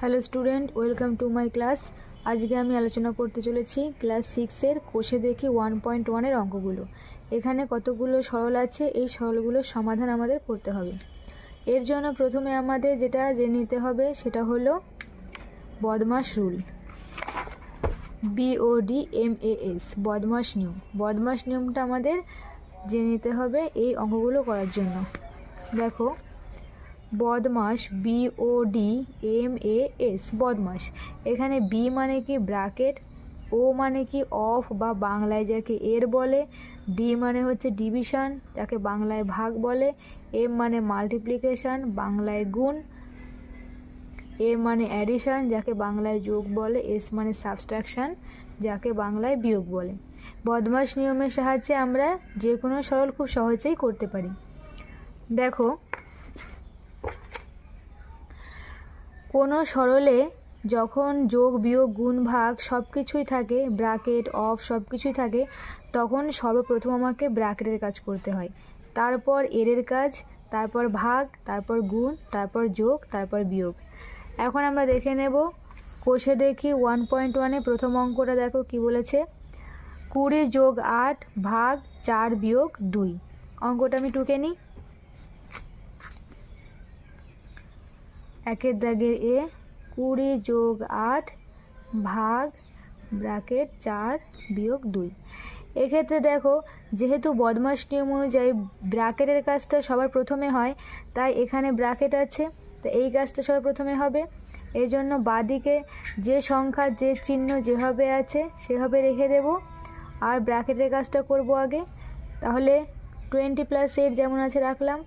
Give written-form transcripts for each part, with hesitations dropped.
Hello student, welcome to my class. আজকে আমি আলোচনা করতে চলেছি ক্লাস 6-এর কোষে দেখি 1.1-এর অঙ্কগুলো। এখানে কতগুলো সরল আছে, এই সরলগুলোর সমাধান আমাদের করতে হবে। এর জন্য প্রথমে আমাদের যেটা জেনে নিতে হবে সেটা হলো বদমাশ রুল, BODMAS, বদমাশ নিয়ম। বদমাশ নিয়মটা আমাদের জেনে নিতে হবে এই অঙ্কগুলো করার জন্য। দেখো, বদমাশ, BODMAS, বদমাশ। এখানে বি মানে কি ব্র্যাকেট, ও মানে কি অফ বা বাংলায় যাকে এর বলে, ডি মানে হচ্ছে ডিভিশন যাকে বাংলায় ভাগ বলে, এম মানে মাল্টিপ্লিকেশন বাংলায় গুণ, এ মানে অ্যাডিশন যাকে বাংলায় যোগ বলে, এস মানে সাবট্রাকশন যাকে বাংলায় বিয়োগ বলে। বদমাশ নিয়মের সাহায্যে আমরা যে কোনো সরল খুব সহজেই করতে পারি। দেখো, কোনো সরলে যখন যোগ বিয়োগ গুণ ভাগ সব কিছুই থাকে, ব্র্যাকেট অফ সব কিছুই থাকে, তখন সর্বপ্রথম আমাকে ব্র্যাকেটের কাজ করতে হয়, তারপর এর কাজ, তারপর ভাগ, তারপর গুণ, তারপর যোগ, তারপর বিয়োগ। এখন আমরা দেখে নেব কোষে দেখি 1.1-এ প্রথম অঙ্কটা। দেখো কি বলেছে, 20 যোগ 8 ভাগ 4 বিয়োগ 2। অঙ্কটা আমি টুকে নিই। একের দাগের এ, 20 যোগ 8 ভাগ ব্র্যাকেট 4 বিয়োগ 2। এক্ষেত্রে দেখো, যেহেতু বদমাশ নিয়ম অনুযায়ী ব্র্যাকেটের কাজটা সবার প্রথমে হয়, তাই এখানে ব্র্যাকেট আছে, তো এই কাজটা সবার প্রথমে হবে। এই জন্য বাঁদিকে যে সংখ্যা যে চিহ্ন যেভাবে আছে সেভাবে রেখে দেব, আর ব্র্যাকেটের কাজটা করব আগে। তাহলে 20 + 8 যেমন আছে রাখলাম,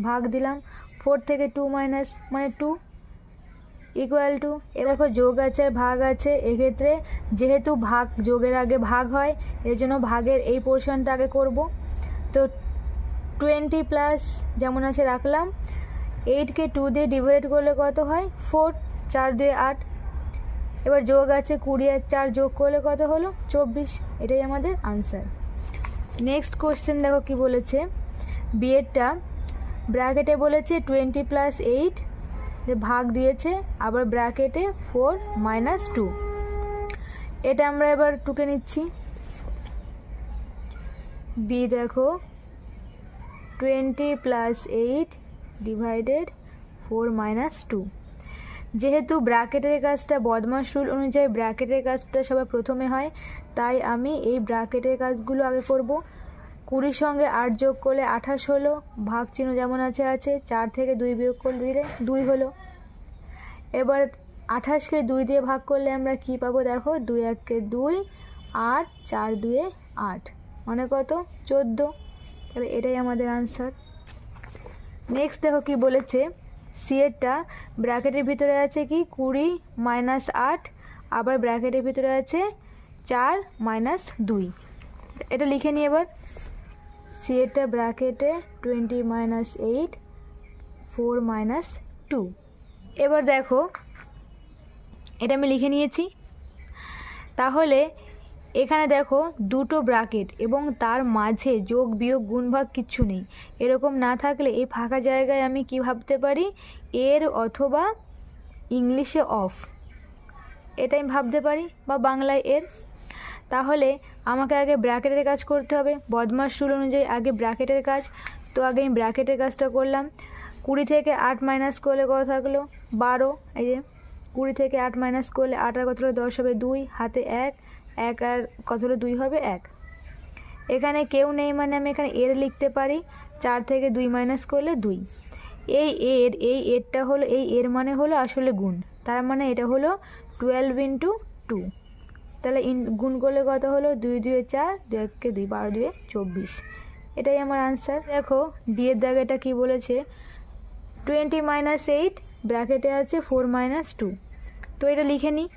ভাগ দিলাম, 4 থেকে 2 মাইনাস মানে 2 ইকুয়াল টু, এ দেখো যোগ আছে আর ভাগ আছে। এক্ষেত্রে যেহেতু ভাগ যোগের আগে ভাগ হয়, এর জন্য ভাগের এই পোর্শনটা আগে করব। তো 20 + যেমন আছে রাখলাম, 8কে 2 দিয়ে ডিভাইড করলে কত হয় 4, 4 2 8। এবার যোগ আছে, 20 আর 4 যোগ করলে কত হলো 24। এটাই আমাদের আনসার। নেক্সট কোশ্চেন দেখো কি বলেছে, বিয়েরটা ব্র্যাকেটে বলেছে 20 + 8 ভাগ দিয়েছে, আবার ব্র্যাকেটে 4 - 2। এটা আমরা এবার টুকে নিচ্ছি। বি দেখো, 20 + 8 ডিভাইডেড 4 - 2। যেহেতু ব্র্যাকেটের কাজটা বদমাশ রুল অনুযায়ী ব্র্যাকেটের কাজটা সবার প্রথমে হয়, তাই আমি এই ব্র্যাকেটের কাজগুলো আগে করব। 20 সঙ্গে 8 যোগ করলে 28 হলো, ভাগ চিহ্ন যেমন আছে আছে, 4 থেকে 2 বিয়োগ করে দিলে 2 হলো। এবার 28কে 2 দিয়ে ভাগ করলে আমরা কি পাবো, দেখো 2 × 1 = 2, 8 4 2 8 মানে কত 14। তাহলে এটাই আমাদের আনসার। নেক্সট দেখো কি বলেছে, সি এরটা ব্র্যাকেটের ভিতরে আছে কি 20 - 8, আবার ব্র্যাকেটের ভিতরে আছে 4 - 2। এটা লিখে নিই এবার। সি এরটা ব্র্যাকেটে 20 - 8 4 - 2। এবার দেখো, এটা আমি লিখে নিয়েছি। তাহলে এখানে দেখো দুটো ব্র্যাকেট এবং তার মাঝে যোগ বিয়োগ গুণ ভাগ কিচ্ছু নেই। এরকম না থাকলে এই ফাঁকা জায়গায় আমি কি ভাবতে পারি, এর অথবা ইংলিশে অফ, এটা আমি ভাবতে পারি, বা বাংলায় এর। তাহলে আমাকে আগে ব্র্যাকেটের কাজ করতে হবে। বদমাশ রুল অনুযায়ী আগে ব্র্যাকেটের কাজ, তো আগে আমি ব্র্যাকেটের কাজটা করলাম। 20 থেকে 8 মাইনাস করলে কত থাকলো 12। এই যে 20 থেকে 8 মাইনাস করলে 8 আর কত হলো 10 হবে 2, হাতে 1 1 আর কত হলো 2 হবে 1। এখানে কেউ নেই মানে আমি এখানে এর লিখতে পারি, 4 থেকে 2 মাইনাস করলে 2। এই এরটা হলো, এই এর মানে হলো আসলে গুণ, তার মানে এটা হলো 12 × 2। তাহলে গুণ করলে কত হলো 2 2 4, 2 1 2, 12 2 24। এটাই আমার আনসার। দেখো ডি এর দাগে এটা কি বলেছে, 20 - 8 ব্র্যাকেটে আছে 4 - 2। তো এটা লিখে নিই।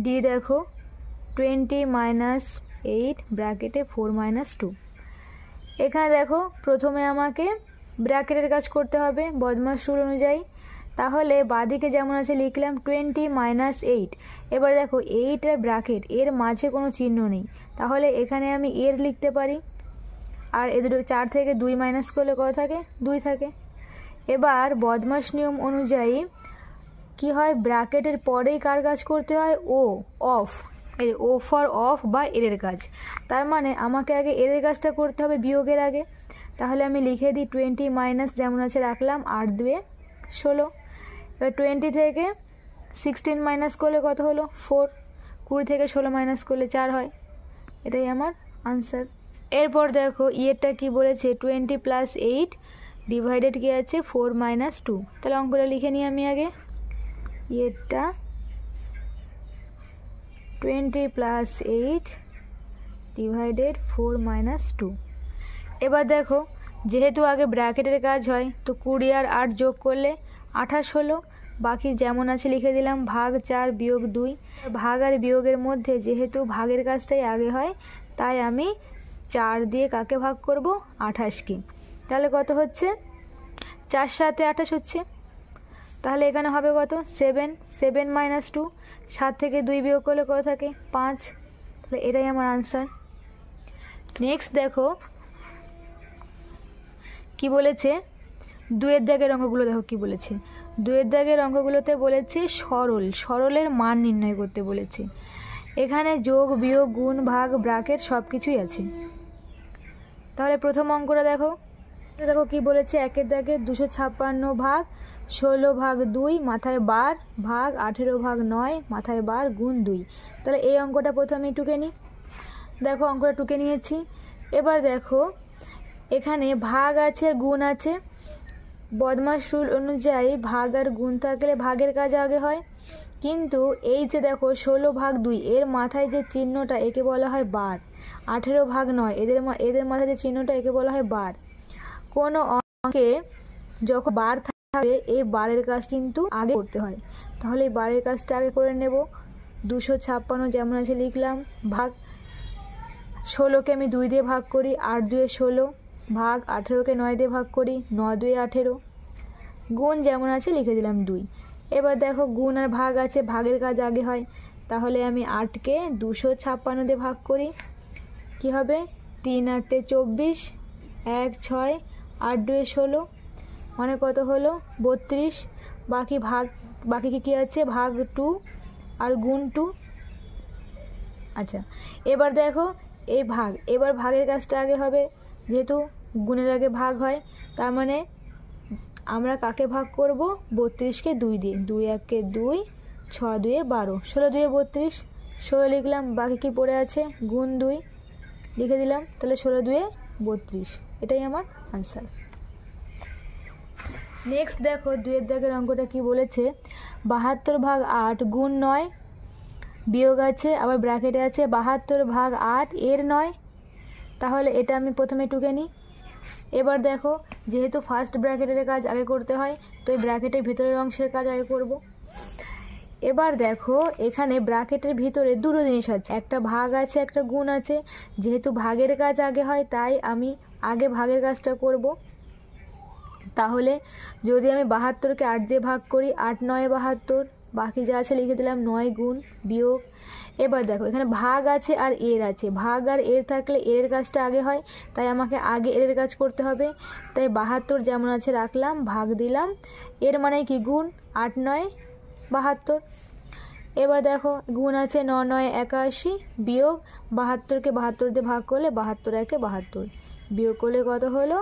ডি দেখো 20 - 8 ব্র্যাকেটে 4 - 2। এখানে দেখো প্রথমে আমাকে ব্র্যাকেটের কাজ করতে হবে বদমাশ রুল অনুযায়ী। তাহলে বাঁদিকে যেমন আছে লিখলাম 20 - 8। এবার দেখো 8 আর ব্র্যাকেট, এর মাঝে কোনো চিহ্ন নেই, তাহলে এখানে আমি এর লিখতে পারি। আর এ দুটো 4 থেকে 2 মাইনাস করলে কত থাকে 2 থাকে। এবার বদমাশ নিয়ম অনুযায়ী কি হয়, ব্র্যাকেটের পরেই কার কাজ করতে হয়, ও অফ, এই ও ফর অফ বা এর কাজ। তার মানে আমাকে আগে এর কাজটা করতে হবে বিয়োগের আগে। তাহলে আমি লিখে দিই 20 মাইনাস যেমন আছে রাখলাম, 8 2 16। এবার 20 থেকে 16 মাইনাস করলে কত হলো, 4। 20 থেকে 16 মাইনাস করলে 4 হয়। এটাই আমার আনসার। এরপর দেখো ইয়েরটা কি বলেছে, 20 প্লাস 8 ডিভাইডেড কি আছে 4 মাইনাস 2। তাহলে অঙ্কটা লিখে নিই আমি আগে। ইয়েরটা 20 প্লাস 8 ডিভাইডেড 4 মাইনাস 2। এবার দেখো যেহেতু আগে ব্র্যাকেটের কাজ হয় তো 20 আর 8 যোগ করলে 28 হলো। বাকি যেমন আছে লিখে দিলাম, ভাগ 4 বিয়োগ 2। ভাগ আর বিয়োগের মধ্যে যেহেতু ভাগের কাজটাই আগে হয় তাই আমি 4 দিয়ে কাকে ভাগ করব, 28কে। তাহলে কত হচ্ছে, 4 7 28 হচ্ছে। তাহলে এখানে হবে কত, 7 7 মাইনাস 2, 7 থেকে 2 বিয়োগ করলে কত থাকে, 5। তাহলে এটাই আমার আনসার। নেক্সট দেখো কি বলেছে, 2-এর দাগের অঙ্কগুলো দেখো কি বলেছে। 2-এর দাগের অঙ্কগুলোতে বলেছে সরলের মান নির্ণয় করতে বলেছে। এখানে যোগ বিয়োগ গুণ ভাগ ব্র্যাকেট সব কিছুই আছে। তাহলে প্রথম অঙ্কটা দেখো কি বলেছে, 1-এর দাগে 256 ভাগ 16 ভাগ 2 মাথায় বার ভাগ 18 ভাগ 9 মাথায় বার গুণ 2। তাহলে এই অঙ্কটা প্রথমে টুকে নিই। দেখো অঙ্কটা টুকে নিয়েছি। এবার দেখো এখানে ভাগ আছে আর গুণ আছে। বদমাশ রুল অনুযায়ী ভাগ আর গুণ থাকলে ভাগের কাজ আগে হয়, কিন্তু এই যে দেখো 16 ভাগ 2 এর মাথায় যে চিহ্নটা একে বলা হয় বার, 18 ভাগ 9 এদের মাথায় যে চিহ্নটা একে বলা হয় বার। কোনো অঙ্কে যখন বার থাকবে এই বারের কাজ কিন্তু আগে করতে হয়। তাহলে এই বারের কাজটা আগে করে নেব। 256 যেমন আছে লিখলাম, ভাগ 16কে আমি 2 দিয়ে ভাগ করি, 8 2 16 ভাগ 18কে 9 দিয়ে ভাগ করি, 9 2 18 গুণ যেমন আছে লিখে দিলাম 2। এবার দেখো গুণ আর ভাগ আছে, ভাগের কাজ আগে হয়। তাহলে আমি 8কে 256 দিয়ে ভাগ করি, কি হবে 3 8 24, 1 6 8 2 16 মানে কত হলো 32। বাকি কি আছে, ভাগ 2 আর গুণ 2। আচ্ছা এবার দেখো এবার ভাগের কাজটা আগে হবে, যেহেতু গুণের আগে ভাগ হয়। তার মানে আমরা কাকে ভাগ করব, 32কে 2 দিয়ে, 2 1 2 6 2 12 16 2 32 16 লিখলাম। বাকি কি পড়ে আছে, গুণ 2 লিখে দিলাম। তাহলে 16 2 32, এটাই আমার আনসার। নেক্সট দেখো 2-এর দাগের অঙ্কটা কি বলেছে, 72 ভাগ 8 গুণ 9 বিয়োগ আছে আবার ব্র্যাকেটে আছে 72 ভাগ 8 এর 9। তাহলে এটা আমি প্রথমে টুকে নিই। এবার দেখো যেহেতু ফার্স্ট ব্র্যাকেটের কাজ আগে করতে হয় তো এই ব্র্যাকেটের ভিতরের অংশের কাজ আগে করব। এবার দেখো এখানে ব্র্যাকেটের ভিতরে দুটো জিনিস আছে, একটা ভাগ আছে একটা গুণ আছে। যেহেতু ভাগের কাজ আগে হয় তাই আমি আগে ভাগের কাজটা করব। তাহলে যদি আমি 72কে 8 দিয়ে ভাগ করি, 8 9 72, বাকি যা আছে লিখে দিলাম 9 গুণ বিয়োগ। এবার দেখো এখানে ভাগ আছে আর এর আছে, ভাগ আর এর থাকলে এর কাজটা আগে হয় তাই আমাকে আগে এর কাজ করতে হবে। তাই 72 যেমন আছে রাখলাম, ভাগ দিলাম, এর মানে কি গুণ, 8 9 72। এবার দেখো গুণ আছে 9 9 81 বিয়োগ 72কে 72 দিয়ে ভাগ করলে 72 1 72 বিয়োগ করলে কত হলো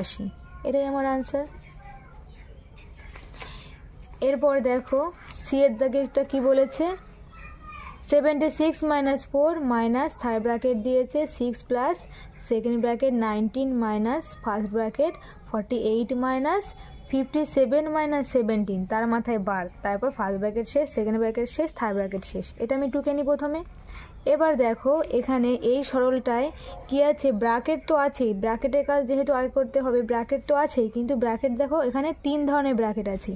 80। এটাই আমার আনসার। এরপর দেখো সি এর দাগেরটা কি বলেছে, 76 মাইনাস 4 মাইনাস থার্ড ব্র্যাকেট দিয়েছে 6 plus second bracket 19 minus first bracket 48 minus 57 minus 17 তার মাথায় বার, তারপর ফার্স্ট ব্র্যাকেট শেষ, সেকেন্ড ব্র্যাকেট শেষ, থার্ড ব্র্যাকেট শেষ। এটা আমি টুকে নিই প্রথমে। এবার দেখো এখানে এই সরলটায় কি আছে, ব্র্যাকেট তো আছেই, ব্র্যাকেটের কাজ যেহেতু আগে করতে হবে ব্র্যাকেট তো আছেই, কিন্তু ব্র্যাকেট দেখো এখানে 3 ধরনের ব্র্যাকেট আছে।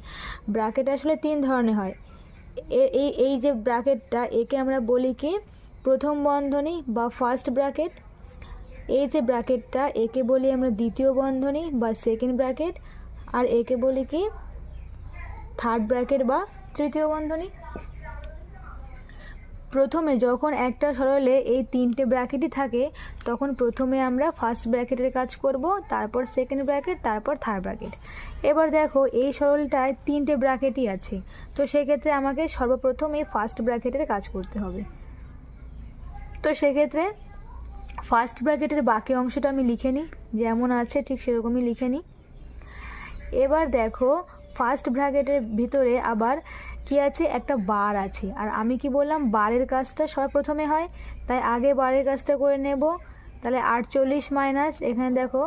ব্র্যাকেট আসলে 3 ধরনের হয়। এই যে ব্র্যাকেটটা একে আমরা বলি কি প্রথম বন্ধনী বা ফার্স্ট ব্র্যাকেট। এই যে ব্র্যাকেটটা একে বলি আমরা দ্বিতীয় বন্ধনী বা সেকেন্ড ব্র্যাকেট, আর একে বলি কি থার্ড ব্র্যাকেট বা তৃতীয় বন্ধনী। প্রথমে যখন একটা সরলে এই তিনটে ব্র্যাকেটই থাকে তখন প্রথমে আমরা ফার্স্ট ব্র্যাকেটের কাজ করব, তারপর সেকেন্ড ব্র্যাকেট, তারপর থার্ড ব্র্যাকেট। এবার দেখো এই সরলটায় তিনটে ব্র্যাকেটই আছে, তো সেক্ষেত্রে আমাকে সর্বপ্রথম এই ফার্স্ট ব্র্যাকেটের কাজ করতে হবে। তো সেক্ষেত্রে ফার্স্ট ব্র্যাকেটের বাকি অংশটা আমি লিখে নিই, যেমন আছে ঠিক সেরকমই লিখে নিই। এবার দেখো ফার্স্ট ব্র্যাকেটের ভিতরে আবার কি আছে, একটা বার আছে, আর আমি কি বললাম বারের কাজটা সর্বপ্রথমে হয়, তাই আগে বারের কাজটা করে নেব। তাহলে 48 মাইনাস এখানে দেখো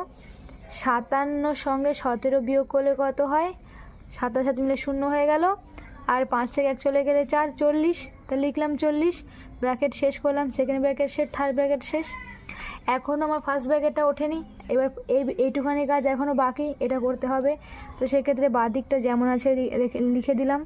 57 সঙ্গে 17 বিয়োগ করলে কত হয়, 7 7 মিলে 0 হয়ে গেল, আর 5 থেকে 1 চলে গেলে 4, 40, তাহলে লিখলাম 40, ব্র্যাকেট শেষ করলাম, সেকেন্ড ব্র্যাকেট শেষ, থার্ড ব্র্যাকেট শেষ। এখনও আমার ফার্স্ট ব্র্যাকেটটা ওঠেনি, এবার এইটুখানি কাজ এখনও বাকি, এটা করতে হবে। তো সেক্ষেত্রে বাঁ দিকটা যেমন আছে লিখে দিলাম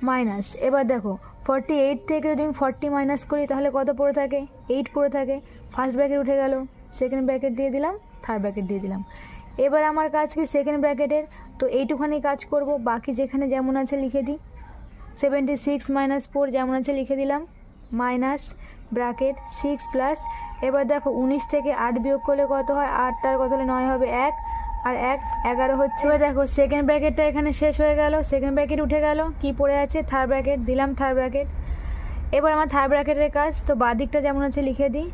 মাইনাস। এবার দেখো 48 থেকে যদি আমি 40 মাইনাস করি তাহলে কত পড়ে থাকে, 8 পড়ে থাকে। ফার্স্ট ব্র্যাকেট উঠে গেল, সেকেন্ড ব্র্যাকেট দিয়ে দিলাম, থার্ড ব্র্যাকেট দিয়ে দিলাম। এবার আমার কাজ কি সেকেন্ড ব্র্যাকেটের, তো এইটুখানি কাজ করব, বাকি যেখানে যেমন আছে লিখে দিই। 76 মাইনাস 4 যেমন আছে লিখে দিলাম, মাইনাস ব্র্যাকেট 6 প্লাস। এবার দেখো 19 থেকে 8 বিয়োগ করলে কত হয়, 8টার কত হলে 9 হবে, 1 আর 1 11 হচ্ছে। এবার দেখো সেকেন্ড ব্র্যাকেটটা এখানে শেষ হয়ে গেল, সেকেন্ড ব্র্যাকেট উঠে গেল, কি পড়ে আছে থার্ড ব্র্যাকেট, দিলাম থার্ড ব্র্যাকেট। এবার আমার থার্ড ব্র্যাকেটের কাজ, তো বাঁ দিকটা যেমন আছে লিখে দিই।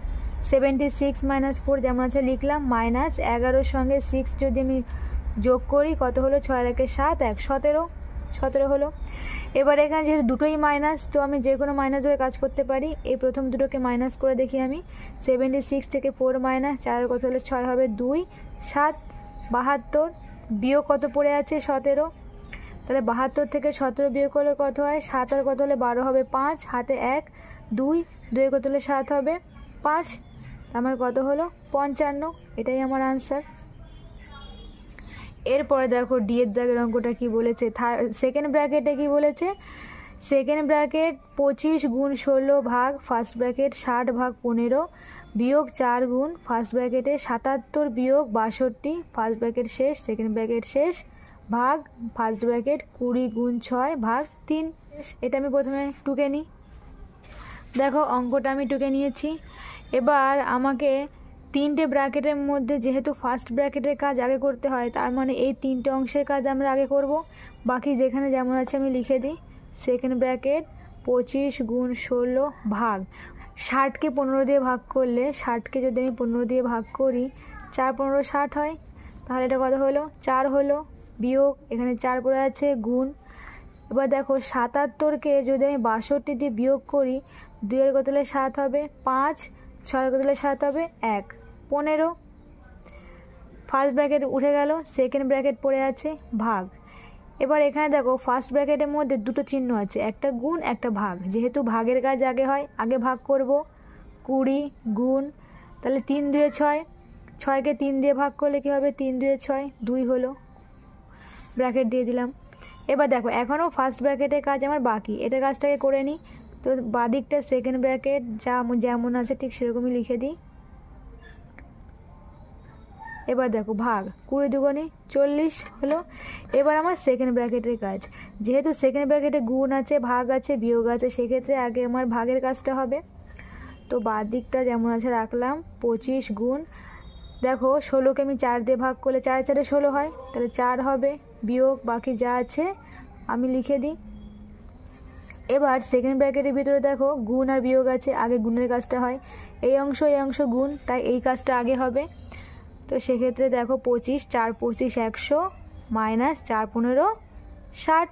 76 মাইনাস 4 যেমন আছে লিখলাম, মাইনাস 11 সঙ্গে 6 যদি আমি যোগ করি কত হলো, 6 আর 1 7, 1 17 হলো। এবার এখানে যেহেতু দুটোই মাইনাস, তো আমি যে কোনো মাইনাস হয়ে কাজ করতে পারি। এই প্রথম দুটোকে মাইনাস করে দেখি আমি, 76 থেকে 4 মাইনাস 4 কত হলো 6 হবে 2, 7 72, বিয়োগ কত পড়ে আছে 17, তাহলে 72 থেকে 17 বিয়োগ করলে কত হয়, 7 আর কত হলে 12 হবে 5, হাতে 1 2 2 কত হলে 7 হবে 5, আমার কত হলো 55, এটাই আমার আনসার। এরপরে দেখো ডি এর দাগের অঙ্কটা কি বলেছে, সেকেন্ড ব্র্যাকেটে কি বলেছে, সেকেন্ড ব্র্যাকেট 25 গুণ 16 ভাগ ফার্স্ট ব্র্যাকেট 60 ভাগ 15 বিয়োগ 4 গুণ ফার্স্ট ব্র্যাকেটে 77 বিয়োগ 62 ফার্স্ট ব্র্যাকেট শেষ, সেকেন্ড ব্র্যাকেট শেষ, ভাগ ফার্স্ট ব্র্যাকেট 20 গুণ 6 ভাগ 3। এটা আমি প্রথমে টুকে নিই, দেখো অঙ্কটা আমি টুকে নিয়েছি। এবার আমাকে তিনটে ব্র্যাকেটের মধ্যে যেহেতু ফার্স্ট ব্র্যাকেটের কাজ আগে করতে হয়, তার মানে এই তিনটে অংশের কাজ আমরা আগে করব, বাকি যেখানে যেমন আছে আমি লিখে দিই। সেকেন্ড ব্র্যাকেট 25 গুণ 16 ভাগ 60কে 15 দিয়ে ভাগ করলে, 60কে যদি আমি 15 দিয়ে ভাগ করি 4 15 60 হয়, তাহলে এটা কত হলো 4 হলো, বিয়োগ এখানে 4 পড়ে আছে গুণ। এবার দেখো 77কে যদি আমি 62 দিয়ে বিয়োগ করি, 2 এর কত হলে 7 হবে 5, 6 এর কত হলে 7 হবে 1 15। ফার্স্ট ব্র্যাকেট উঠে গেল, সেকেন্ড ব্র্যাকেট পড়ে আছে ভাগ। এবার এখানে দেখো ফার্স্ট ব্র্যাকেটের মধ্যে দুটো চিহ্ন আছে, একটা গুণ একটা ভাগ, যেহেতু ভাগের কাজ আগে হয় আগে ভাগ করব। 20 গুণ, তাহলে 3 2 6, 6কে 3 দিয়ে ভাগ করলে কী হবে, 3 2 6 2 হলো, ব্র্যাকেট দিয়ে দিলাম। এবার দেখো এখনও ফার্স্ট ব্র্যাকেটের কাজ আমার বাকি, এটা কাজটাকে করে নিই। তো বাদিকটা সেকেন্ড ব্র্যাকেট যেমন আছে ঠিক সেরকমই লিখে দিই। এবার দেখো ভাগ 20 দুগুণে 40 হলো। এবার আমার সেকেন্ড ব্র্যাকেটের কাজ, যেহেতু সেকেন্ড ব্র্যাকেটে গুণ আছে ভাগ আছে বিয়োগ আছে, সেক্ষেত্রে আগে আমার ভাগের কাজটা হবে। তো বাদিকটা যেমন আছে রাখলাম, 25 গুণ, দেখো 16কে আমি 4 দিয়ে ভাগ করলে 4 4 16 হয়, তাহলে 4 হবে, বিয়োগ বাকি যা আছে আমি লিখে দিই। এবার সেকেন্ড ব্র্যাকেটের ভিতরে দেখো গুণ আর বিয়োগ আছে, আগে গুণের কাজটা হয়, এই অংশ গুণ, তাই এই কাজটা আগে হবে। তো সেক্ষেত্রে দেখো 25 4 25 100 মাইনাস 4 15 60,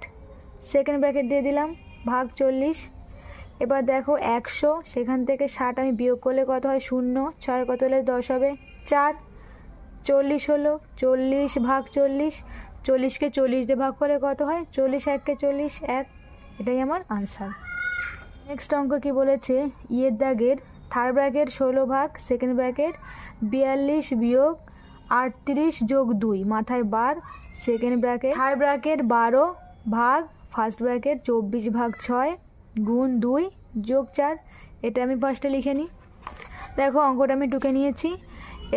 সেকেন্ড ব্র্যাকেট দিয়ে দিলাম, ভাগ 40। এবার দেখো 100, সেখান থেকে 60 আমি বিয়োগ করলে কত হয় 0, 6 কত হলে 10 হবে 4, 40 হলো, 40 ভাগ 40, 40কে 40 দিয়ে ভাগ করলে কত হয় 40, 1কে 40 1, এটাই আমার আনসার। নেক্সট অঙ্ক কি বলেছে, ইয়ের দাগের থার্ড ব্র্যাকেট 16 ভাগ সেকেন্ড ব্র্যাকেট 42 বিয়োগ 38 যোগ 2 মাথায় বার, সেকেন্ড ব্র্যাকেট থার্ড ব্র্যাকেট 12 ভাগ ফার্স্ট ব্র্যাকেট 24 ভাগ 6 গুণ 2 যোগ 4, এটা আমি ফার্স্টে লিখে নিই। দেখো অঙ্কটা আমি টুকে নিয়েছি।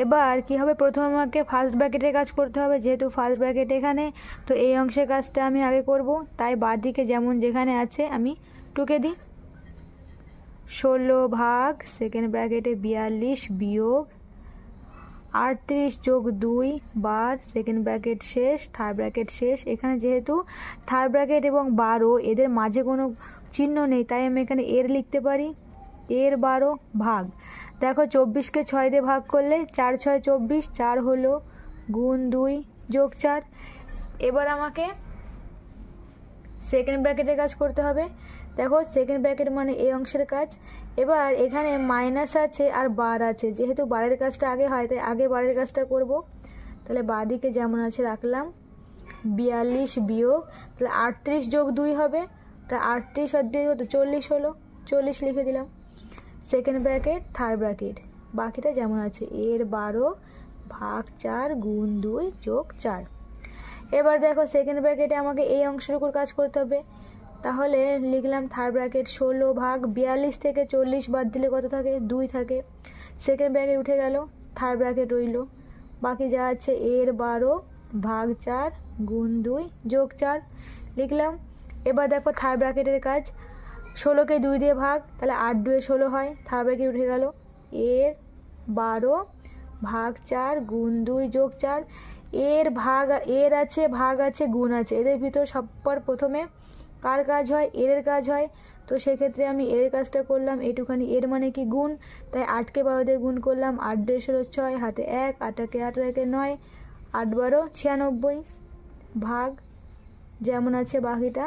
এবার কি হবে, প্রথমে আমাকে ফার্স্ট ব্র্যাকেটের কাজ করতে হবে, যেহেতু ফার্স্ট ব্র্যাকেট এখানে, তো এই অংশের কাজটা আমি আগে করব, তাই বাঁদিকে যেমন যেখানে আছে আমি টুকে দিই। 16 ভাগ সেকেন্ড ব্র্যাকেটে 42 বিয়োগ 38 যোগ 2 বার সেকেন্ড ব্র্যাকেট শেষ, থার্ড ব্র্যাকেট শেষ। এখানে যেহেতু থার্ড ব্র্যাকেট এবং 12 এদের মাঝে কোনো চিহ্ন নেই, তাই আমি এখানে এর লিখতে পারি। এর 12 ভাগ, দেখো 24কে 6 দিয়ে ভাগ করলে 4 6 24, 4 হলো গুণ 2 যোগ 4। এবার আমাকে সেকেন্ড ব্র্যাকেটের কাজ করতে হবে। দেখো সেকেন্ড ব্র্যাকেট মানে এই অংশের কাজ। এবার এখানে মাইনাস আছে আর বার আছে, যেহেতু বারের কাজটা আগে হয় তাই আগে বারের কাজটা করব। তাহলে বাঁদিকে যেমন আছে রাখলাম, 42 বিয়োগ, তাহলে 38 যোগ 2 হবে, তা 38 আর 2 হতো 40 হলো, 40 লিখে দিলাম। সেকেন্ড ব্র্যাকেট থার্ড ব্র্যাকেট বাকিটা যেমন আছে, এর 12 ভাগ 4 গুণ 2 যোগ 4। এবার দেখো সেকেন্ড ব্র্যাকেটে আমাকে এই অংশটুকুর কাজ করতে হবে, তাহলে লিখলাম থার্ড ব্র্যাকেট 16 ভাগ 42 থেকে 40 বাদ দিলে কত থাকে, 2 থাকে। সেকেন্ড ব্র্যাকেট উঠে গেল, থার্ড ব্র্যাকেট রইল, বাকি যা আছে এর 12 ভাগ 4 গুণ 2 যোগ 4 লিখলাম। এবার দেখো থার্ড ব্র্যাকেটের কাজ, 16কে 2 দিয়ে ভাগ, তাহলে 8 2 16 হয়, থার্ড ব্র্যাকেট উঠে গেল, এর 12 ভাগ 4 গুণ 2 যোগ 4। এর ভাগ, এর আছে ভাগ আছে গুণ আছে, এদের ভিতর সবার প্রথমে কার কাজ হয়, এর কাজ হয়। তো সেক্ষেত্রে আমি এর কাজটা করলাম, এটুখানি এর মানে কি গুণ, তাই 8কে 12 দিয়ে গুণ করলাম, 8 2 16 6 হাতে 1, 8 8 8 9, 8 12 96 ভাগ যেমন আছে বাকিটা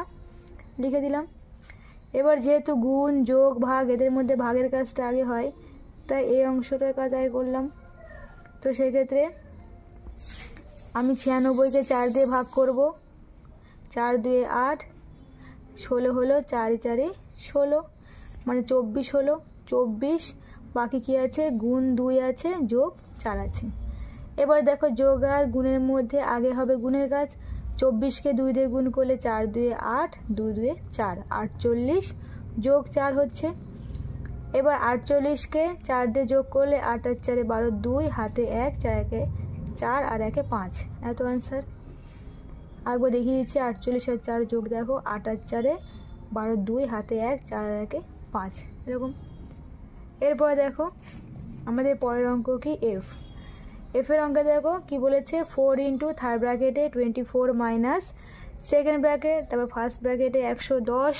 লিখে দিলাম। এবার যেহেতু গুণ যোগ ভাগ এদের মধ্যে ভাগের কাজটা আগে হয়, তাই এই অংশটার কাজ আগে করলাম। তো সেক্ষেত্রে আমি 96কে 4 দিয়ে ভাগ করব, 4 2 8, 16 হলো, 4 4 16 মানে 24 হলো, 24 বাকি কি আছে, গুণ 2 আছে যোগ 4 আছে। এবার দেখো যোগ আর গুণের মধ্যে আগে হবে গুণের কাজ, 24কে 2 দিয়ে গুণ করলে 4 2 8, 2 2 4, 48 যোগ 4 হচ্ছে। এবার 48কে 4 দিয়ে যোগ করলে 8 8 4 12, 2 হাতে 1, 4 1 4 আর 1 5, এত আনসার। আরেকবার দেখিয়ে দিচ্ছি, 48 আর 4 যোগ দেখো, 8 আর 4 12, 2 হাতে 1, 4 আর 1 5 এরকম। এরপরে দেখো আমাদের পরের অঙ্ক কি, এফ। এফের অঙ্কে দেখো কি বলেছে, 4 ইন্টু থার্ড ব্র্যাকেটে 24 মাইনাস সেকেন্ড ব্র্যাকেট, তারপর ফার্স্ট ব্র্যাকেটে 110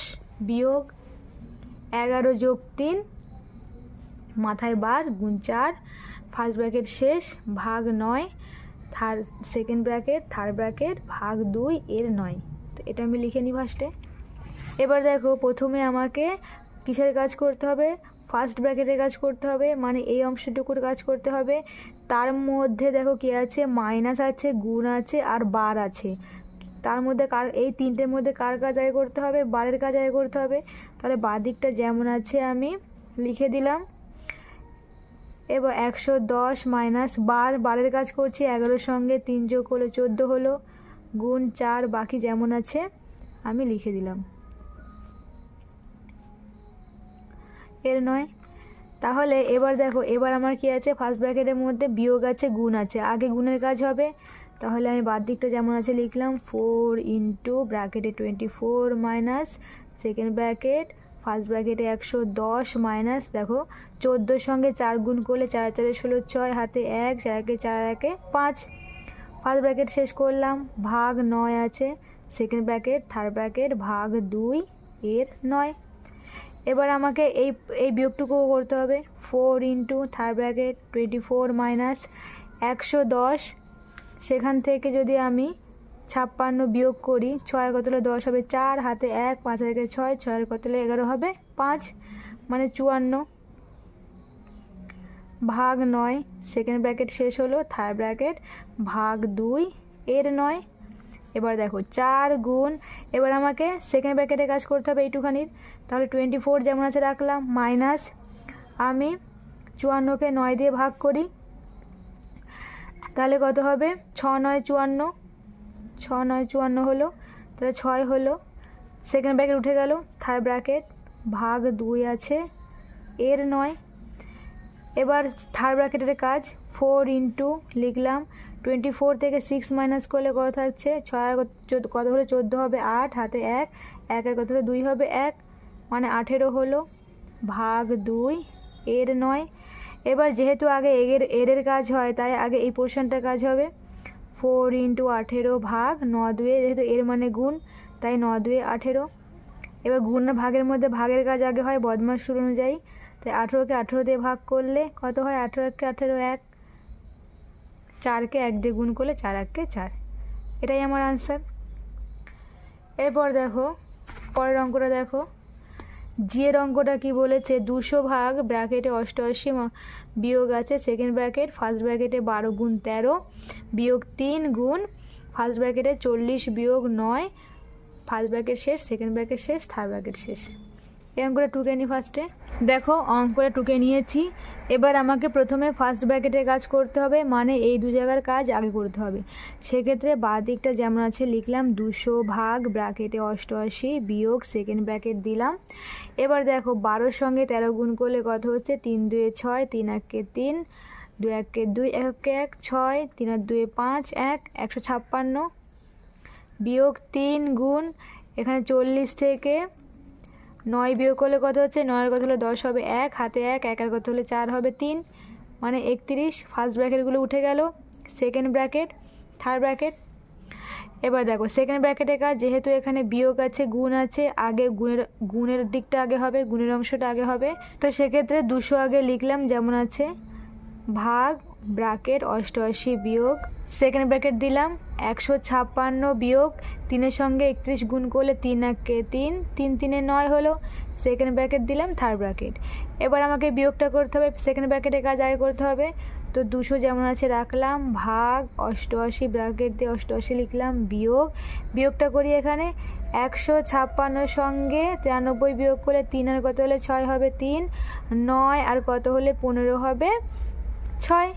বিয়োগ 11 যোগ 3 মাথায় বার গুণ 4 ফার্স্ট ব্র্যাকেট শেষ ভাগ 9 সেকেন্ড ব্র্যাকেট থার্ড ব্র্যাকেট ভাগ 2 এর 9। তো এটা আমি লিখে নিই ফার্স্টে। এবার দেখো প্রথমে আমাকে কিসের কাজ করতে হবে, ফার্স্ট ব্র্যাকেটের কাজ করতে হবে, মানে এই অংশটুকুর কাজ করতে হবে। তার মধ্যে দেখো কি আছে, মাইনাস আছে, গুণ আছে আর বার আছে। তার মধ্যে কার, এই তিনটের মধ্যে কার কাজ আগে করতে হবে, বারের কাজ আগে করতে হবে। তাহলে বাঁ দিকটা যেমন আছে আমি লিখে দিলাম। এবার 110 মাইনাস বারের কাজ করছি, 11 সঙ্গে 3 যোগ হলো 14 হলো, গুণ 4 বাকি যেমন আছে আমি লিখে দিলাম, এর 9। তাহলে এবার দেখো, এবার আমার কি আছে, ফার্স্ট ব্র্যাকেটের মধ্যে বিয়োগ আছে গুণ আছে, আগে গুণের কাজ হবে। তাহলে আমি বাদ দিকটা যেমন আছে লিখলাম, 4 ইন্টু ব্র্যাকেটে 24 মাইনাস সেকেন্ড ব্র্যাকেট ফার্স্ট ব্র্যাকেটে 110 মাইনাস দেখো 14 সঙ্গে 4 গুণ করলে 4 4 16 6 হাতে 1, 4 1 4 1 5 ফার্স্ট ব্র্যাকেট শেষ করলাম, ভাগ 9 আছে সেকেন্ড ব্র্যাকেট থার্ড ব্র্যাকেট ভাগ 2 এর 9। এবার আমাকে এই বিয়োগটুকু করতে হবে, 4 ইন্টু থার্ড ব্র্যাকেট 24 মাইনাস 110, সেখান থেকে যদি আমি 56 বিয়োগ করি, 6 কত হলে 10 হবে 4 হাতে 1, 5 থেকে 6, 6 কত হলে 11 হবে 5 মানে 54 ভাগ 9 সেকেন্ড ব্র্যাকেট শেষ হলো, থার্ড ব্র্যাকেট ভাগ 2 এর 9। এবার দেখো 4 গুণ, এবার আমাকে সেকেন্ড ব্র্যাকেটে কাজ করতে হবে এইটুখানির। তাহলে 24 যেমন আছে রাখলাম, মাইনাস আমি 54কে 9 দিয়ে ভাগ করি, তাহলে কত হবে, 6 9 54, 6 9 54 হলো, তাহলে 6 হলো, সেকেন্ড ব্র্যাকেট উঠে গেল, থার্ড ব্র্যাকেট ভাগ 2 আছে এর 9। এবার থার্ড ব্র্যাকেটের কাজ, 4 ইন্টু লিখলাম 24 থেকে 6 মাইনাস করলে কত থাকছে, 6 কত হলে 14 হবে 8 হাতে 1, 1 কত হলে 2 হবে 1 মানে 18 হলো, ভাগ 2 এর 9। এবার যেহেতু আগে এর কাজ হয় তাই আগে এই পোর্শনটার কাজ হবে। 4 × 18 ভাগ 9 2, যেহেতু এর মানে গুণ তাই 9 2 18। এবার গুণ ভাগের মধ্যে ভাগের কাজ আগে হয় বদমাশ রুল অনুযায়ী, তাই 18কে 18 দিয়ে ভাগ করলে কত হয়? 18 × 18 1, 4কে 1 দিয়ে গুণ করলে 4 × 1 4। এটাই আমার আনসার। এরপর দেখো পরের অঙ্কটা দেখো। জি এর অঙ্কটা কি বলেছে? 200 ভাগ ব্র্যাকেটে 88 বিয়োগ আছে সেকেন্ড ব্র্যাকেট ফার্স্ট ব্র্যাকেটে 12 × 13 বিয়োগ 3 গুণ ফার্স্ট ব্র্যাকেটে 40 বিয়োগ 9 ফার্স্ট ব্র্যাকেট শেষ, সেকেন্ড ব্র্যাকেট শেষ, থার্ড ব্র্যাকেট শেষ। এই অঙ্কটা টুকে নিই ফার্স্টে। দেখো অঙ্কটা টুকে নিয়েছি। এবার আমাকে প্রথমে ফার্স্ট ব্র্যাকেটের কাজ করতে হবে, মানে এই দু জায়গার কাজ আগে করতে হবে। সেক্ষেত্রে বাঁ দিকটা যেমন আছে লিখলাম 200 ভাগ ব্র্যাকেটে 88 বিয়োগ সেকেন্ড ব্র্যাকেট দিলাম। এবার দেখো 12-র সঙ্গে 13 গুণ করলে কত হচ্ছে? 3 2 6, 3 1 3, 2 1 2, 1 1 6, 3 আর 2 5, 1 156 বিয়োগ 3 গুণ এখানে 40 থেকে 9 বিয়োগ করলে কত হচ্ছে? 9 এর কত হলে 10 হবে 1, হাতে 1, 1 এর কত হলে 4 হবে 3, মানে 31। ফার্স্ট ব্র্যাকেটগুলো উঠে গেল, সেকেন্ড ব্র্যাকেট, থার্ড ব্র্যাকেট। এবার দেখো সেকেন্ড ব্র্যাকেটের কাজ, যেহেতু এখানে বিয়োগ আছে গুণ আছে, আগে গুণের দিকটা আগে হবে, গুণের অংশটা আগে হবে। তো সেক্ষেত্রে 200 আগে লিখলাম যেমন আছে, ভাগ ব্র্যাকেট 88 বিয়োগ সেকেন্ড ব্র্যাকেট দিলাম 156 বিয়োগ 3-এর সঙ্গে 31 গুণ করলে 3 1 3, 3 3 9 হলো, সেকেন্ড ব্র্যাকেট দিলাম, থার্ড ব্র্যাকেট। এবার আমাকে বিয়োগটা করতে হবে, সেকেন্ড ব্র্যাকেটের কাজ আগে করতে হবে। তো 200 যেমন আছে রাখলাম, ভাগ 88 ব্র্যাকেট দিয়ে 88 লিখলাম, বিয়োগটা করি এখানে 156 সঙ্গে 93 বিয়োগ করলে 3 আর কত হলে 6 হবে 3, 9 আর কত হলে 15 হবে 6,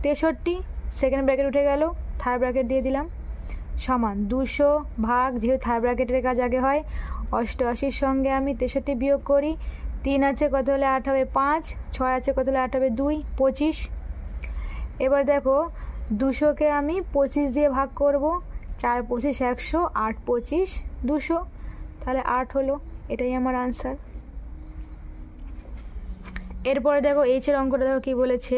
63। সেকেন্ড ব্র্যাকেট উঠে গেল, থার্ড ব্র্যাকেট দিয়ে দিলাম, সমান 200 ভাগ, যেহেতু থার্ড ব্র্যাকেটের কাজ আগে হয়, 88-র সঙ্গে আমি 63 বিয়োগ করি, 3 আছে কত হলে 8 হবে 5, 6 আছে কত হলে 8 হবে 2, 25। এবার দেখো 200কে আমি 25 দিয়ে ভাগ করব, 4 25 100, 8 25 200, তাহলে 8 হলো। এটাই আমার আনসার। এরপরে দেখো এইচের অঙ্কটা দেখো কী বলেছে,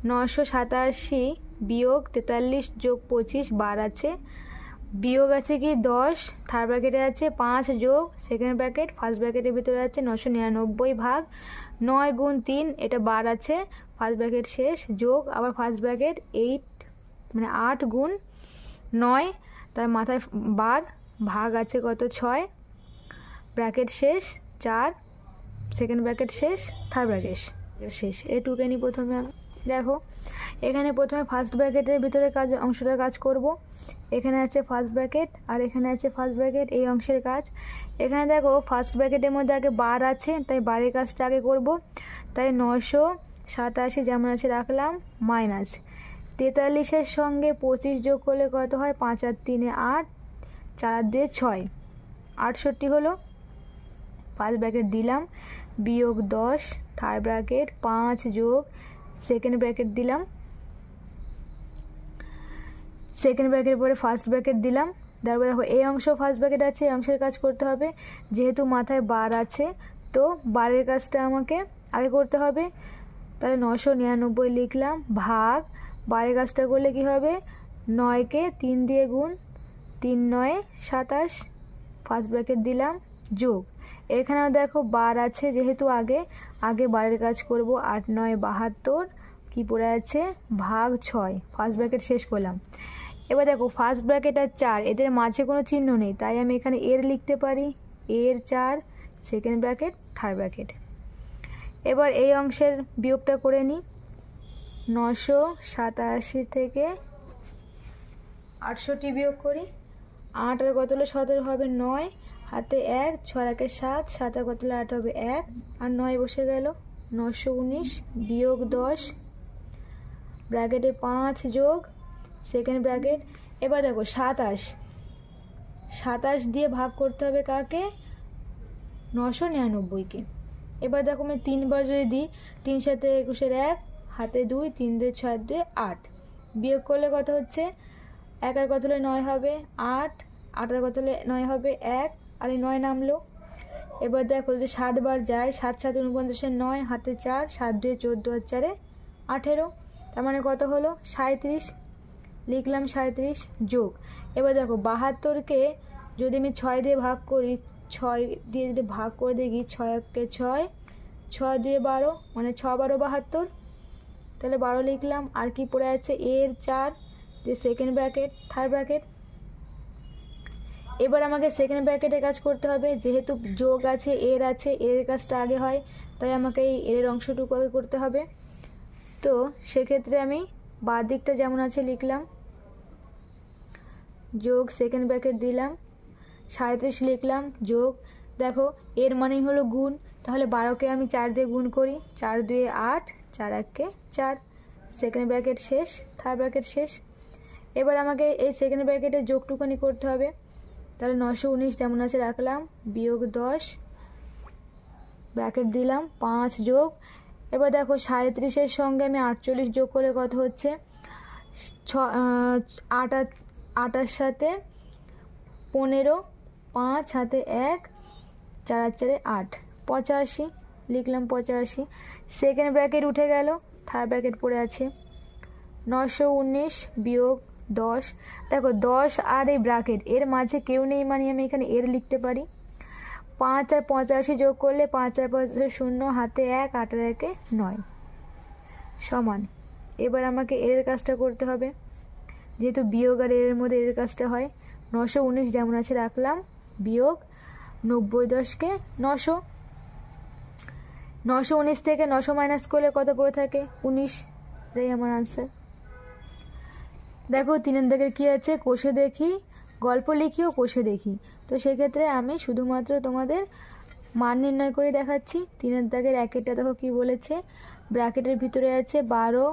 987 বিয়োগ 43 যোগ 25 বার আছে, বিয়োগ আছে কি 10, থার্ড ব্র্যাকেটে আছে 5 যোগ সেকেন্ড ব্র্যাকেট ফার্স্ট ব্র্যাকেটের ভিতরে আছে 999 ভাগ 9 গুণ 3, এটা বার আছে, ফার্স্ট ব্র্যাকেট শেষ, যোগ আবার ফার্স্ট ব্র্যাকেট 8 মানে 8 গুণ 9, তার মাথায় বার, ভাগ আছে কত 6, ব্র্যাকেট শেষ 4, সেকেন্ড ব্র্যাকেট শেষ, থার্ড ব্র্যাকেট শেষ। এটুকে নিই প্রথমে। দেখো এখানে প্রথমে ফার্স্ট ব্র্যাকেটের ভিতরে অংশটার কাজ করব। এখানে আছে ফার্স্ট ব্র্যাকেট আর এখানে আছে ফার্স্ট ব্র্যাকেট, এই অংশের কাজ। এখানে দেখো ফার্স্ট ব্র্যাকেটের মধ্যে আগে বার আছে, তাই বারের কাজটা আগে করব। তাই 987 যেমন আছে রাখলাম, মাইনাস 43-এর সঙ্গে 25 যোগ করলে কত হয়? 5 আর 3 8, 4 আর 2 6, 68 হলো। ফার্স্ট ব্র্যাকেট দিলাম, বিয়োগ 10, থার্ড ব্র্যাকেট 5 যোগ সেকেন্ড ব্র্যাকেট দিলাম, সেকেন্ড ব্র্যাকেট পরে ফার্স্ট ব্র্যাকেট দিলাম। তারপরে দেখো এই অংশ ফার্স্ট ব্র্যাকেট আছে, এই অংশের কাজ করতে হবে। যেহেতু মাথায় বার আছে তো বারের কাজটা আমাকে আগে করতে হবে। তাহলে 999 লিখলাম, ভাগ বারের কাজটা করলে কি হবে? 9কে 3 দিয়ে গুণ, 3 9 27, ফার্স্ট ব্র্যাকেট দিলাম, যোগ এখানেও দেখো বার আছে, যেহেতু আগে বারের কাজ করব, 8 9 72 কি পড়ে আছে, ভাগ 6, ফার্স্ট ব্র্যাকেট শেষ করলাম। এবার দেখো ফার্স্ট ব্র্যাকেট আর 4 এদের মাঝে কোনো চিহ্ন নেই, তাই আমি এখানে এর লিখতে পারি, এর 4, সেকেন্ড ব্র্যাকেট, থার্ড ব্র্যাকেট। এবার এই অংশের বিয়োগটা করে নিই, 987 থেকে 68 বিয়োগ করি, 8 আর কত হলে 17 হবে 9, হাতে 1, 6 আর 7, 7 আর কত হলে 8 হবে 1 আর 9 বসে গেল, 919 বিয়োগ 10 ব্র্যাকেটে 5 যোগ সেকেন্ড ব্র্যাকেট। এবার দেখো 27 দিয়ে ভাগ করতে হবে কাকে? 999-কে। এবার দেখো আমি 3 বার যদি দিই, 3 7 21 1, হাতে 2, 3 2 6 2 8, বিয়োগ করলে কত হচ্ছে? 1 আর কত হলে 9 হবে 8, 8 আর কত হলে 9 হবে 1 আর এই 9 নামলো। এবার দেখো যদি 7 বার যায়, 7 7 49, 9 হাতে 4, 7 2 14 আর 4 18, তার মানে কত হলো 37। লিখলাম 37 যোগ, এবার দেখো 72কে যদি আমি 6 দিয়ে ভাগ করি, 6 দিয়ে যদি ভাগ করে দেখি, 6 1 6, 6 2 12, মানে 6 12 72, তাহলে 12 লিখলাম। আর কি পড়ে আছে এর 4 যে সেকেন্ড ব্র্যাকেট থার্ড ব্র্যাকেট। এবার আমাকে সেকেন্ড ব্র্যাকেটে কাজ করতে হবে, যেহেতু যোগ আছে এর কাজটা আগে হয়, তাই আমাকে এই এর অংশটুকু আগে করতে হবে। তো সেক্ষেত্রে আমি বাঁ দিকটা যেমন আছে লিখলাম, যোগ সেকেন্ড ব্র্যাকেট দিলাম, 37 লিখলাম যোগ, দেখো এর মানেই হলো গুণ, তাহলে 12কে আমি 4 দিয়ে গুণ করি, 4 2 8, 4 1 4, সেকেন্ড ব্র্যাকেট শেষ, থার্ড ব্র্যাকেট শেষ। এবার আমাকে এই সেকেন্ড ব্র্যাকেটে যোগটুকুনি করতে হবে, তাহলে 919 যেমন আছে রাখলাম, বিয়োগ 10 ব্র্যাকেট দিলাম, 5 যোগ, এবার দেখো 37-এর সঙ্গে আমি 48 যোগ করে কত হচ্ছে 8 সাথে 15, 5 হাতে 1, 4 4 8, 85 লিখলাম 85। সেকেন্ড ব্র্যাকেট উঠে গেল, থার্ড ব্র্যাকেট পড়ে আছে 919 বিয়োগ 10, দেখো 10 আর এই ব্র্যাকেট এর মাঝে কেউ নেই, মানে আমি এখানে এর লিখতে পারি। 5 আর 85 যোগ করলে 5 আর 5 0, হাতে 1, 8 আর 1 9 সমান। এবার আমাকে এর কাজটা করতে হবে, যেহেতু বিয়োগ আর এর মধ্যে এর কাজটা হয়। 919 যেমন আছে রাখলাম, বিয়োগ 90 10কে 900, 919 থেকে 900 মাইনাস করলে কত পড়ে থাকে 19, এটাই আমার আনসার। দেখো 3 দাগের কি আছে, কোষে দেখি, গল্প লিখি ও কোষে দেখি। তো সেক্ষেত্রে আমি শুধুমাত্র তোমাদের মান নির্ণয় করে দেখাচ্ছি। 3 দাগের 1-এরটা দেখো কি বলেছে, ব্র্যাকেটের ভিতরে আছে 12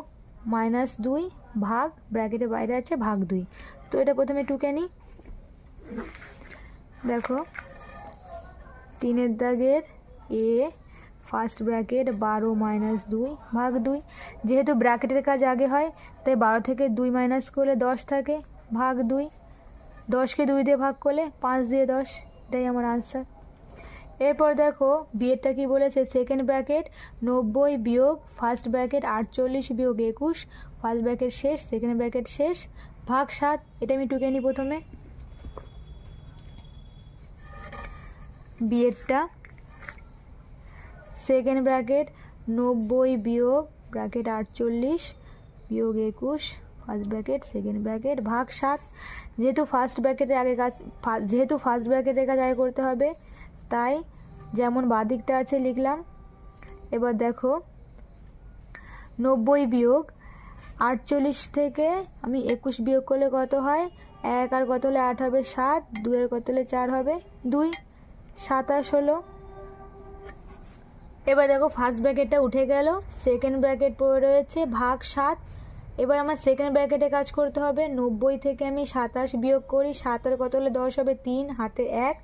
- 2 ভাগ, ব্র্যাকেটের বাইরে আছে ভাগ 2। তো এটা প্রথমে টুকে নিই। দেখো 3 দাগের এ ফার্স্ট ব্র্যাকেট 12 - 2 ভাগ 2, যেহেতু ব্র্যাকেটের কাজ আগে হয় তাই 12 থেকে 2 মাইনাস করলে 10 থাকে, ভাগ 2, 10কে 2 দিয়ে ভাগ করলে 5 2 10, এটাই আমার আনসার। এরপর দেখো বিয়েরটা কি বলেছে, সেকেন্ড ব্র্যাকেট 90 বিয়োগ ফার্স্ট ব্র্যাকেট 48 বিয়োগ 21, ফার্স্ট ব্র্যাকেট শেষ সেকেন্ড ব্র্যাকেট শেষ, ভাগ 7, এটা আমি টুকে নিই প্রথমে। বিয়েরটা সেকেন্ড ব্র্যাকেট 90 বিয়োগ ব্র্যাকেট 48 বিয়োগ 21, ফার্স্ট ব্র্যাকেট সেকেন্ড ব্র্যাকেট ভাগ 7, যেহেতু ফার্স্ট ব্র্যাকেটের আগে কাজ আগে করতে হবে, তাই যেমন বাঁ দিকটা আছে লিখলাম। এবার দেখো 90 বিয়োগ 48 থেকে আমি 21 বিয়োগ করলে কত হয়, 1 আর কত হলে 8 হবে 7, 2 আর কত হলে 4 হবে 2, 27 হলো। এবার দেখো ফার্স্ট ব্র্যাকেটটা উঠে গেল, সেকেন্ড ব্র্যাকেট পড়ে রয়েছে ভাগ 7। এবার আমার সেকেন্ড ব্র্যাকেটে কাজ করতে হবে, 90 থেকে আমি 27 বিয়োগ করি, 7 আর কত হলে 10 হবে 3, হাতে 1,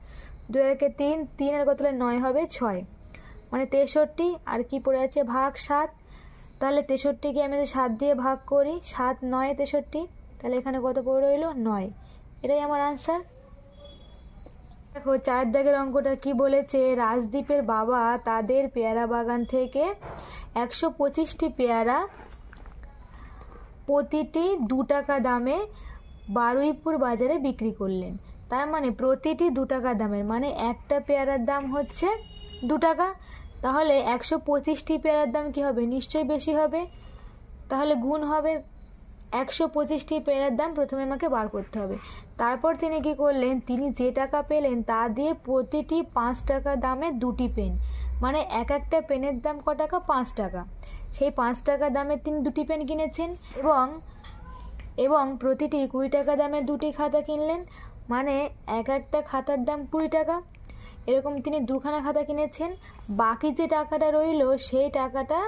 2 আর 3, 3 আর কত হলে 9 হবে 6, মানে 63। আর কি পড়ে আছে ভাগ 7, তাহলে 63কে আমি 7 দিয়ে ভাগ করি, 7 9 63, তাহলে এখানে কত পড়ে রইল 9, এটাই আমার আনসার। দেখো 4 দাগের অঙ্কটা কি বলেছে, রাজদীপের বাবা তাদের পেয়ারা বাগান থেকে 125টি পেয়ারা প্রতিটি 2 টাকা দামে বারুইপুর বাজারে বিক্রি করলেন। তার মানে প্রতিটি 2 টাকা দামের, মানে একটা পেয়ারার দাম হচ্ছে 2 টাকা, তাহলে 125টি পেয়ারার দাম কি হবে, নিশ্চয়ই বেশি হবে, তাহলে গুণ হবে। 125টি পেয়ারার দাম প্রথমে আমাকে বার করতে হবে। তারপর তিনি কি করলেন, তিনি যে টাকা পেলেন তা দিয়ে প্রতিটি 5 টাকা দামে 2টি পেন, মানে একটা পেনের দাম ক টাকা 5 টাকা, সেই 5 টাকা দামে তিনি 2টি পেন কিনেছেন, এবং প্রতিটি 20 টাকা দামে 2টি খাতা কিনলেন, মানে একটা খাতার দাম 20 টাকা। এরকম তিনি 2খানা খাতা কিনেছেন। বাকি যে টাকাটা রইল সেই টাকাটা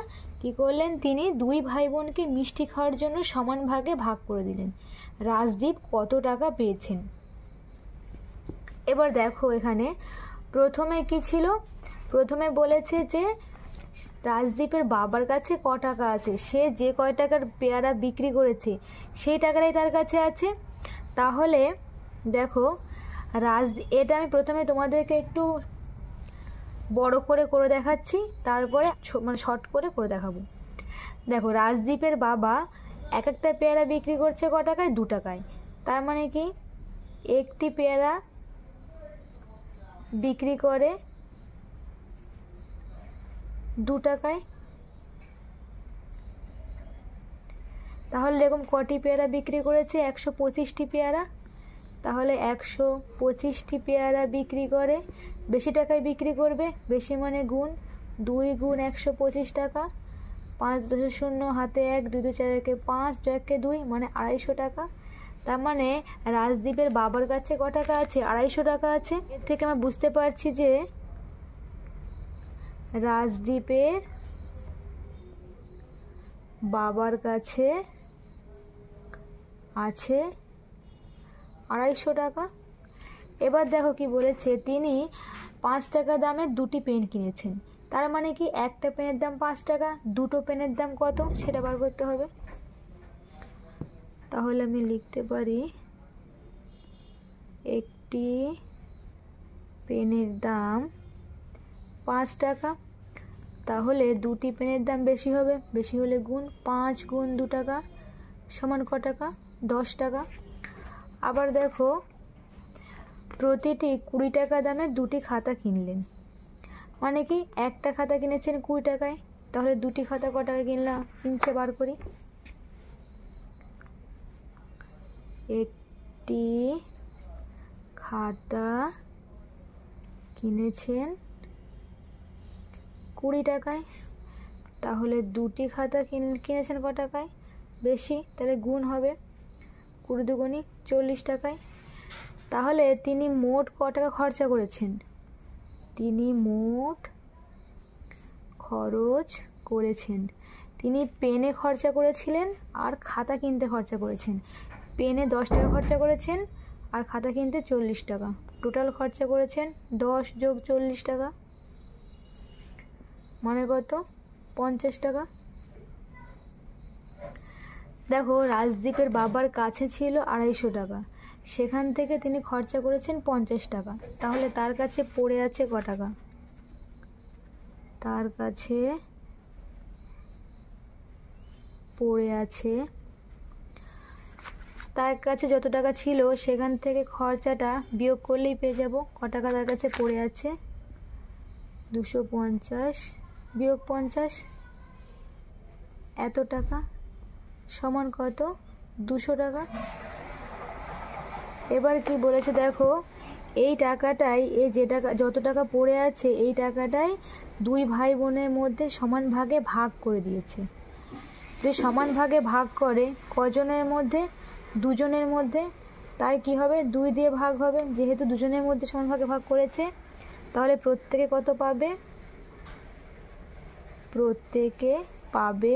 কি করলেন, তিনি 2 ভাই বোনকে মিষ্টি খাওয়ার জন্য সমান ভাগে ভাগ করে দিলেন। রাজদীপ কত টাকা পেয়েছেন। এবার দেখো এখানে প্রথমে কি ছিল, প্রথমে বলেছে যে রাজদীপের বাবার কাছে ক টাকা আছে, সে যে কয় টাকার পেয়ারা বিক্রি করেছে সেই টাকাটাই তার কাছে আছে। তাহলে দেখো এটা আমি প্রথমে তোমাদেরকে একটু বড় করে করে দেখাচ্ছি, তারপরে মানে শর্ট করে করে দেখাবো। দেখো, রাজদীপের বাবা এক একটা পেয়ারা বিক্রি করছে ক টাকায়? 2 টাকায়। তার মানে কি একটি পেয়ারা বিক্রি করে 2 টাকায়। তাহলে এরকম কটি পেয়ারা বিক্রি করেছে? 125টি পেয়ারা। তাহলে 125টি পেয়ারা বিক্রি করে, বেশি টাকায় বিক্রি করবে, বেশি মানে গুণ, 2 গুণ 125 টাকা, 5 10 0 হাতে 1, 2 2 4 1 5, 2 1 2 মানে 250 টাকা। তার মানে রাজদীপের বাবার কাছে ক টাকা আছে? 250 টাকা আছে। এর থেকে আমরা বুঝতে পারছি যে রাজদীপের বাবার কাছে আছে 250 টাকা। এবার দেখো কি বলেছে, তিনি 5 টাকা দামে 2টি পেন কিনেছেন। তার মানে কি একটা পেনের দাম 5 টাকা, 2টো পেনের দাম কত সেটা বার করতে হবে। তাহলে আমি লিখতে পারি একটি পেনের দাম 5 টাকা। তাহলে 2টি পেনের দাম বেশি হবে, বেশি হলে গুণ, 5 গুণ 2 টাকা সমান ক টাকা? 10 টাকা। আবার দেখো, প্রতিটি 20 টাকা দামে 2টি খাতা কিনলেন। মানে কি একটা খাতা কিনেছেন 20 টাকায়, তাহলে 2টি খাতা ক টাকা কিনছে বার করি। একটি খাতা কিনেছেন 20 টাকায়, তাহলে 2টি খাতা কিনেছেন ক টাকায়? বেশি, তাহলে গুণ হবে, 20 দুগুণি 40 টাকায়। তাহলে তিনি মোট ক টাকা খরচা করেছেন? তিনি মোট খরচ করেছেন, তিনি পেনে খরচা করেছিলেন আর খাতা কিনতে খরচা করেছেন। পেনে 10 টাকা খরচা করেছেন আর খাতা কিনতে 40 টাকা। টোটাল খরচা করেছেন 10 যোগ 40 টাকা, মানে কত? 50 টাকা। দেখো, রাজদীপের বাবার কাছে ছিল 250 টাকা, সেখান থেকে তিনি খরচা করেছেন 50 টাকা। তাহলে তার কাছে পড়ে আছে ক টাকা? তার কাছে পড়ে আছে, তার কাছে যত টাকা ছিল সেখান থেকে খরচাটা বিয়োগ করলেই পেয়ে যাব ক টাকা তার কাছে পড়ে আছে। 250 বিয়োগ 50 এত টাকা সমান কত? 200 টাকা। এবার কি বলেছে দেখো, এই টাকাটাই, এই যে টাকা যত টাকা পড়ে আছে এই টাকাটাই 2 ভাই বোনের মধ্যে সমান ভাগে ভাগ করে দিয়েছে। যে সমান ভাগে ভাগ করে কজনের মধ্যে? 2 জনের মধ্যে। তাই কি হবে? 2 দিয়ে ভাগ হবে, যেহেতু 2 জনের মধ্যে সমান ভাগে ভাগ করেছে। তাহলে প্রত্যেকে কত পাবে? প্রত্যেকে পাবে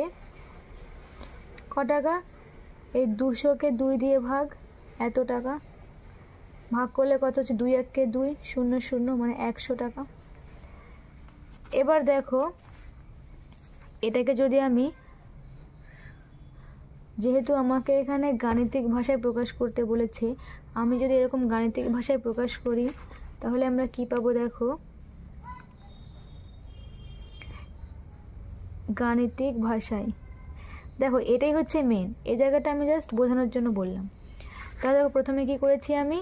ক টাকা? এই 200কে 2 দিয়ে ভাগ, এত টাকা। ভাগ করলে কত হচ্ছে? 2 1 2 0 0 মানে 100 টাকা। এবার দেখো, এটাকে যদি আমি, যেহেতু আমাকে এখানে গাণিতিক ভাষায় প্রকাশ করতে বলেছে, আমি যদি এরকম গাণিতিক ভাষায় প্রকাশ করি তাহলে আমরা কি পাবো? দেখো, গাণিতিক ভাষায় দেখো এটাই হচ্ছে মেন, এই জায়গাটা আমি জাস্ট বোঝানোর জন্য বললাম। তাহলে দেখো, প্রথমে কি করেছি আমি?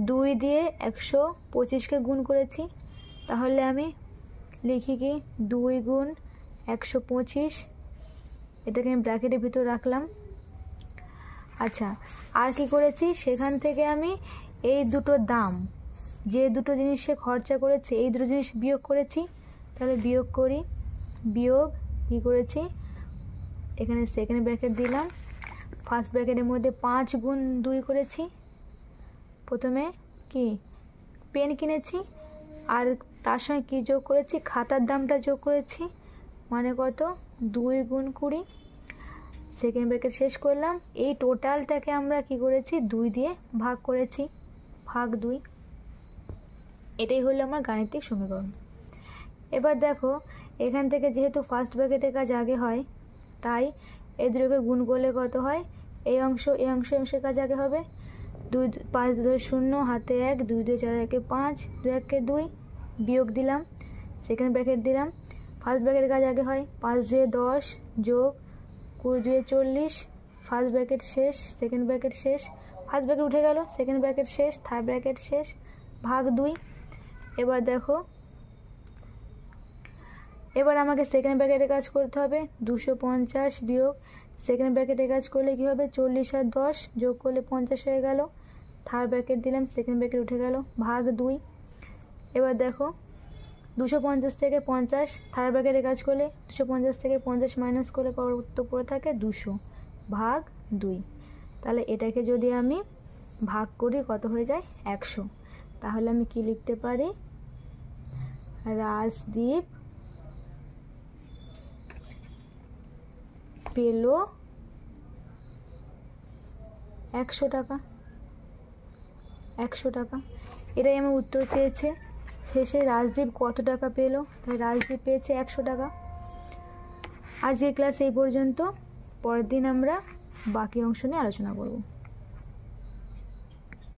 2 দিয়ে 125কে গুণ করেছি। তাহলে আমি লিখি কি? 2 গুণ 125, এটাকে আমি ব্র্যাকেটের ভিতর রাখলাম। আচ্ছা, আর কি করেছি? সেখান থেকে আমি এই দুটো দাম, যে দুটো জিনিস সে খরচা করেছে, এই দুটো জিনিস বিয়োগ করেছি। তাহলে বিয়োগ করি, বিয়োগ কি করেছি? এখানে সেকেন্ড ব্র্যাকেট দিলাম, ফার্স্ট ব্র্যাকেটের মধ্যে 5 গুণ 2 করেছি। প্রথমে কি? পেন কিনেছি, আর তার সঙ্গে কি যোগ করেছি? খাতার দামটা যোগ করেছি, মানে কত? 2 গুণ 20। সেকেন্ড ব্র্যাকেট শেষ করলাম। এই টোটালটাকে আমরা কি করেছি? 2 দিয়ে ভাগ করেছি, ভাগ 2। এটাই হলো আমার গাণিতিক সমীকরণ। এবার দেখো, এখান থেকে যেহেতু ফার্স্ট ব্র্যাকেটের কাজ আগে হয়, তাই এই দুটোকে গুণ করলে কত হয়? এই অংশ এই অংশের কাজ আগে হবে। 2 5 2 0 হাতে 1, 2 2 4 1 5, 2 1 2 বিয়োগ দিলাম। সেকেন্ড ব্র্যাকেট দিলাম। ফার্স্ট ব্র্যাকেটের কাজ আগে হয়, 5 2 10 যোগ 20 2 40, ফার্স্ট ব্র্যাকেট শেষ, সেকেন্ড ব্র্যাকেট শেষ, ফার্স্ট ব্র্যাকেট উঠে গেল, সেকেন্ড ব্র্যাকেট শেষ, থার্ড ব্র্যাকেট শেষ, ভাগ 2। এবার দেখো, এবার আমাকে সেকেন্ড ব্র্যাকেটের কাজ করতে হবে। 250 বিয়োগ সেকেন্ড ব্র্যাকেটের কাজ করলে কী হবে, 40 আর 10 যোগ করলে 50 হয়ে গেল। থার্ড ব্র্যাকেট দিলাম, সেকেন্ড ব্র্যাকেট উঠে গেল, ভাগ 2। এবার দেখো 250 থেকে 50, থার্ড ব্র্যাকেটের কাজ করলে 250 থেকে 50 মাইনাস করে তো পড়ে থাকে 200, ভাগ 2। তাহলে এটাকে যদি আমি ভাগ করি কত হয়ে যায়, 100। তাহলে আমি কি লিখতে পারি, রাজদীপ পেল 100 টাকা। 100 টাকা, এটাই আমার উত্তর চেয়েছে। শেষে রাজদীপ কত টাকা পেল, তাই রাজদীপ পেয়েছে 100 টাকা। আজকের ক্লাস এই পর্যন্ত। পরের দিন আমরা বাকি অংশ নিয়ে আলোচনা করব।